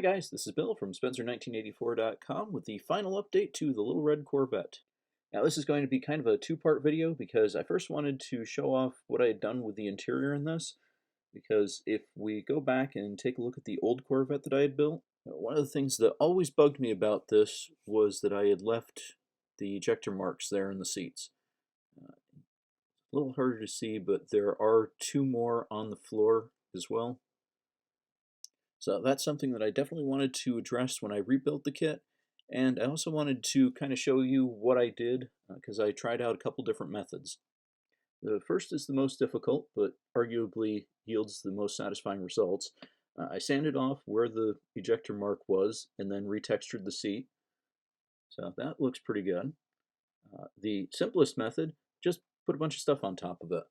Hi guys, this is Bill from Spencer1984.com with the final update to the Little Red Corvette. Now this is going to be kind of a two-part video because I first wanted to show off what I had done with the interior in this, because if we go back and take a look at the old Corvette that I had built, one of the things that always bugged me about this was that I had left the ejector marks there in the seats. A little harder to see, but there are two more on the floor as well. So that's something that I definitely wanted to address when I rebuilt the kit. And I also wanted to kind of show you what I did, because I tried out a couple different methods. The first is the most difficult, but arguably yields the most satisfying results. I sanded off where the ejector mark was and then retextured the seat. So that looks pretty good. The simplest method, just put a bunch of stuff on top of it.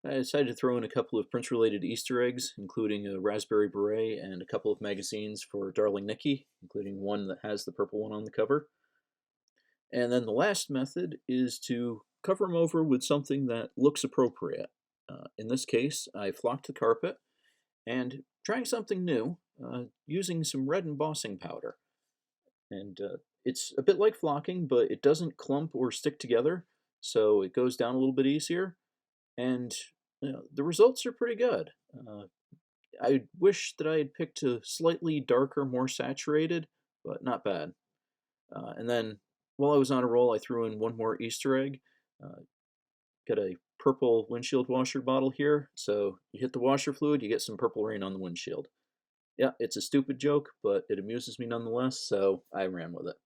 I decided to throw in a couple of Prince-related Easter eggs, including a raspberry beret and a couple of magazines for Darling Nikki, including one that has the purple one on the cover. And then the last method is to cover them over with something that looks appropriate. In this case, I flocked the carpet and trying something new, using some red embossing powder. And it's a bit like flocking, but it doesn't clump or stick together, so it goes down a little bit easier. And the results are pretty good. I wish that I had picked a slightly darker, more saturated, but not bad. And then while I was on a roll, I threw in one more Easter egg. Got a purple windshield washer bottle here, so you hit the washer fluid, you get some purple rain on the windshield. Yeah, it's a stupid joke, but it amuses me nonetheless, so I ran with it.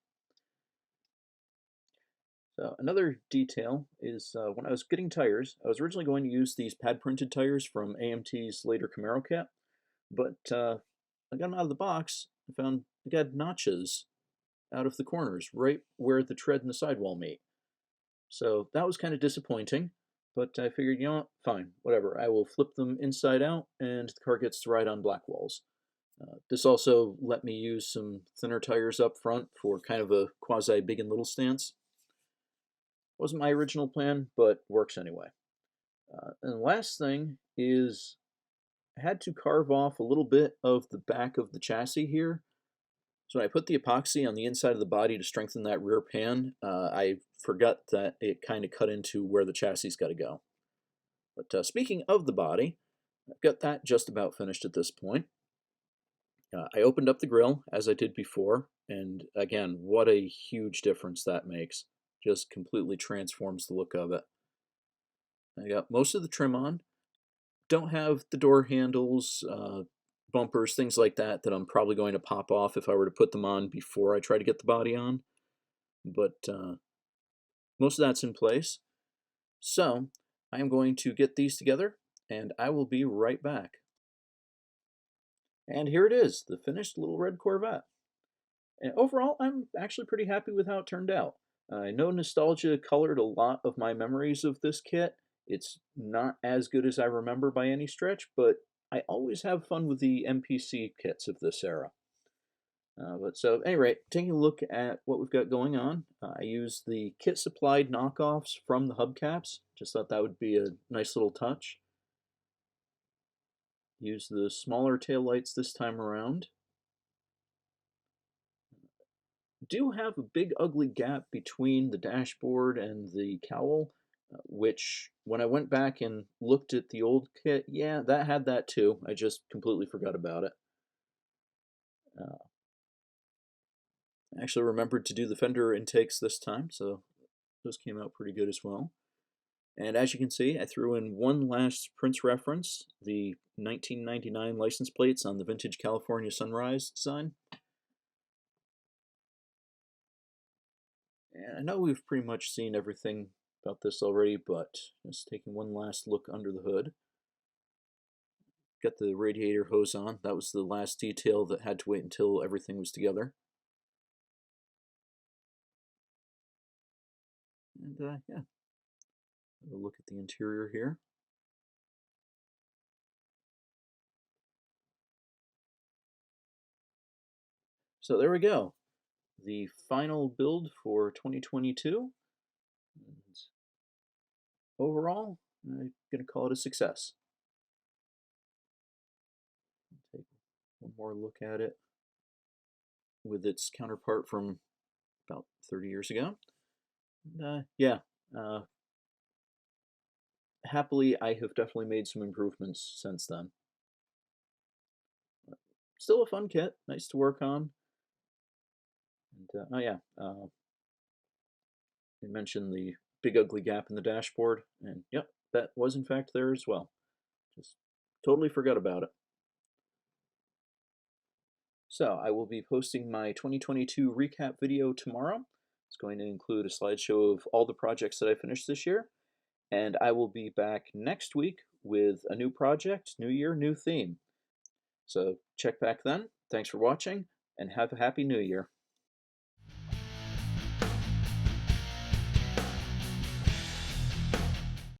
So another detail is when I was getting tires, I was originally going to use these pad-printed tires from AMT's later Camaro kit, but I got them out of the box and found I got notches out of the corners, right where the tread and the sidewall meet. So that was kind of disappointing, but I figured, you know what, fine, whatever. I will flip them inside out and the car gets to ride on black walls. This also let me use some thinner tires up front for kind of a quasi big and little stance. Wasn't my original plan, but works anyway. And the last thing is I had to carve off a little bit of the back of the chassis here. So when I put the epoxy on the inside of the body to strengthen that rear pan, I forgot that it kind of cut into where the chassis got to go. But speaking of the body, I've got that just about finished at this point. I opened up the grille as I did before, and again, what a huge difference that makes. Just completely transforms the look of it. I got most of the trim on. Don't have the door handles, bumpers, things like that that I'm probably going to pop off if I were to put them on before I try to get the body on. But most of that's in place. So I'm going to get these together and I will be right back. And here it is, the finished Little Red Corvette. And overall, I'm actually pretty happy with how it turned out. I know nostalgia colored a lot of my memories of this kit. It's not as good as I remember by any stretch, but I always have fun with the MPC kits of this era. But so, at any rate, taking a look at what we've got going on, I used the kit supplied knockoffs from the hubcaps. Just thought that would be a nice little touch. Use the smaller taillights this time around. Do have a big ugly gap between the dashboard and the cowl, which when I went back and looked at the old kit, yeah, that had that too. I just completely forgot about it. I actually remembered to do the fender intakes this time, so those came out pretty good as well. And as you can see, I threw in one last Prince reference, the 1999 license plates on the vintage California Sunrise design. And I know we've pretty much seen everything about this already, but just taking one last look under the hood. Got the radiator hose on. That was the last detail that had to wait until everything was together. And yeah, have a look at the interior here. So there we go. The final build for 2022. And overall, I'm going to call it a success. Take one more look at it. with its counterpart from about 30 years ago. Yeah, uh, happily, I have definitely made some improvements since then. Still a fun kit, nice to work on. And oh yeah, you mentioned the big ugly gap in the dashboard, and yep, that was in fact there as well. Just totally forgot about it. So I will be posting my 2022 recap video tomorrow. It's going to include a slideshow of all the projects that I finished this year, and I will be back next week with a new project, new year, new theme. So check back then. Thanks for watching, and have a happy new year.